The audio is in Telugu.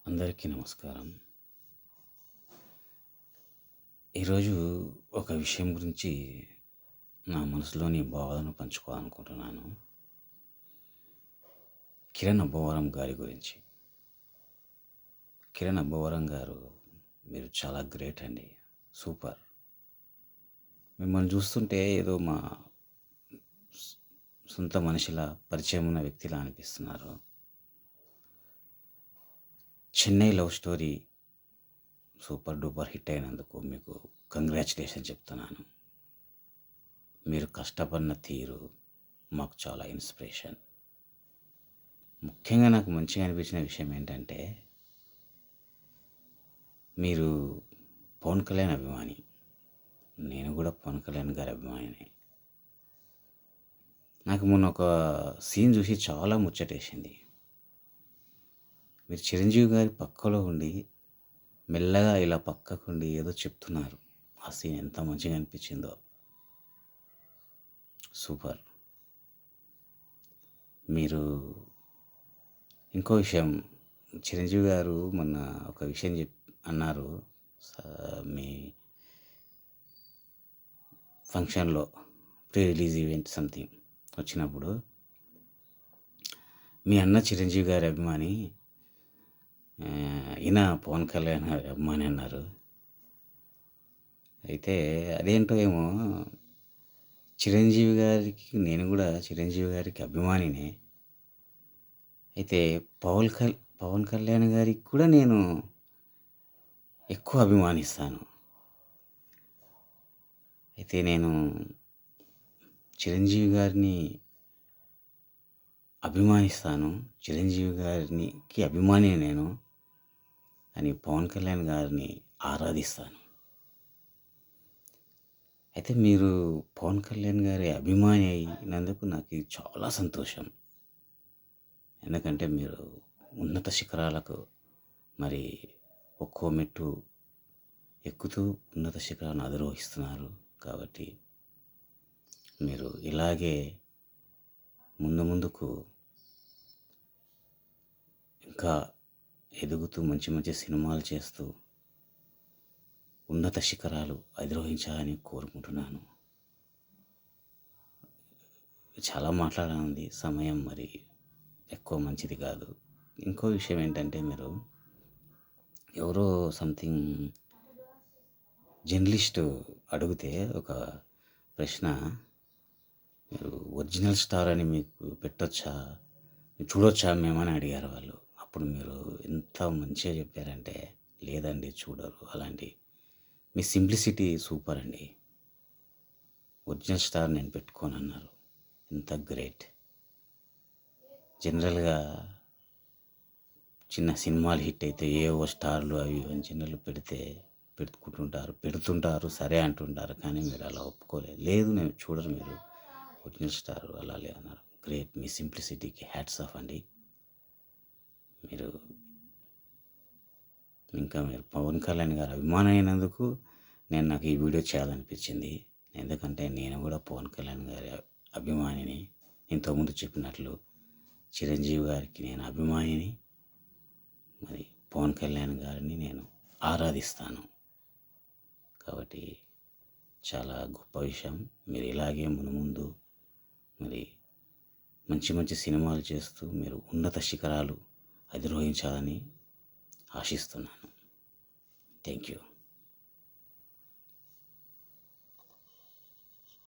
అందరికీ నమస్కారం. ఈరోజు ఒక విషయం గురించి నా మనసులోని భావాలను పంచుకోవాలనుకుంటున్నాను. కిరణ్ అబ్బవరం గారి గురించి. కిరణ్ అబ్బవరం గారు మీరు చాలా గ్రేట్ అండి. సూపర్. మిమ్మల్ని చూస్తుంటే ఏదో మా సొంత మనిషిలా పరిచయం ఉన్న వ్యక్తిలా అనిపిస్తున్నారు. Chennai love story super duper hit అయినందుకు మీకు కంగ్రాచులేషన్ చెప్తున్నాను. మీరు కష్టపడిన తీరు మాకు చాలా ఇన్స్పిరేషన్. ముఖ్యంగా నాకు మంచిగా అనిపించిన విషయం ఏంటంటే మీరు పవన్ కళ్యాణ్ అభిమాని. నేను కూడా పవన్ కళ్యాణ్ గారి అభిమానినే. నాకు మొన్న ఒక సీన్ చూసి చాలా ముచ్చటేసింది. మీరు చిరంజీవి గారి పక్కలో ఉండి మెల్లగా ఇలా పక్కకుండి ఏదో చెప్తున్నారు. ఆ సీన్ ఎంత మంచిగా అనిపించిందో. సూపర్. మీరు ఇంకో విషయం, చిరంజీవి గారు మొన్న ఒక విషయం అన్నారు. మీ ఫంక్షన్లో ప్రీ రిలీజ్ ఈవెంట్ సంథింగ్ వచ్చినప్పుడు మీ అన్న చిరంజీవి గారి అభిమాని, ఈయన పవన్ కళ్యాణ్ గారి అభిమాని అన్నారు. అయితే అదేంటో ఏమో, చిరంజీవి గారికి నేను కూడా చిరంజీవి గారికి అభిమానినే. అయితే పవన్ కళ్యాణ్ గారికి కూడా నేను ఎక్కువ అభిమానిస్తాను. అయితే నేను చిరంజీవి గారిని అభిమానిస్తాను, చిరంజీవి గారికి అభిమాని నేను, అని పవన్ కళ్యాణ్ గారిని ఆరాధిస్తాను. అయితే మీరు పవన్ కళ్యాణ్ గారి అభిమాని అయినందుకు నాకు ఇది చాలా సంతోషం. ఎందుకంటే మీరు ఉన్నత శిఖరాలకు మరి ఒక్కో మెట్టు ఎక్కుతూ ఉన్నత శిఖరాలను అధిరోహిస్తున్నారు. కాబట్టి మీరు ఇలాగే ముందుకు ఇంకా ఎదుగుతూ మంచి మంచి సినిమాలు చేస్తూ ఉన్నత శిఖరాలు అధిరోహించాలని కోరుకుంటున్నాను. చాలా మాట్లాడాలి, సమయం మరి ఎక్కువ మంచిది కాదు. ఇంకో విషయం ఏంటంటే, మీరు ఎవరో సంథింగ్ జర్నలిస్ట్ అడిగితే ఒక ప్రశ్న, మీరు ఒరిజినల్ స్టార్ అని మీకు పెట్టొచ్చా, చూడొచ్చా మేమని అడిగారు వాళ్ళు. అప్పుడు మీరు ఎంత మంచిగా చెప్పారంటే, లేదండి చూడరు అలాంటి, మీ సింప్లిసిటీ సూపర్ అండి, ఒరిజినల్ స్టార్ నేను పెట్టుకోను అన్నారు. ఎంత గ్రేట్. జనరల్గా చిన్న సినిమాలు హిట్ అయితే ఏవో స్టార్లు అవి జనరల్ పెడుతుంటారు, సరే అంటుంటారు. కానీ మీరు అలా ఒప్పుకోలేదు. లేదు నేను చూడరు, మీరు ఒరిజినల్ స్టార్ అలా లేదన్నారు. గ్రేట్. మీ సింప్లిసిటీకి హ్యాట్స్ ఆఫ్ అండి. మీరు పవన్ కళ్యాణ్ గారు అభిమానం అయినందుకు నాకు ఈ వీడియో చేయాలనిపించింది. ఎందుకంటే నేను కూడా పవన్ కళ్యాణ్ గారి అభిమానిని. ఇంతకుముందు చెప్పినట్లు చిరంజీవి గారికి నేను అభిమానిని, మరి పవన్ కళ్యాణ్ గారిని నేను ఆరాధిస్తాను. కాబట్టి చాలా గొప్ప విషయం. మీరు ఇలాగే ముందు మరి మంచి మంచి సినిమాలు చేస్తూ మీరు ఉన్నత శిఖరాలు అధిరోహించాలని ఆశిస్తున్నాను. Thank you.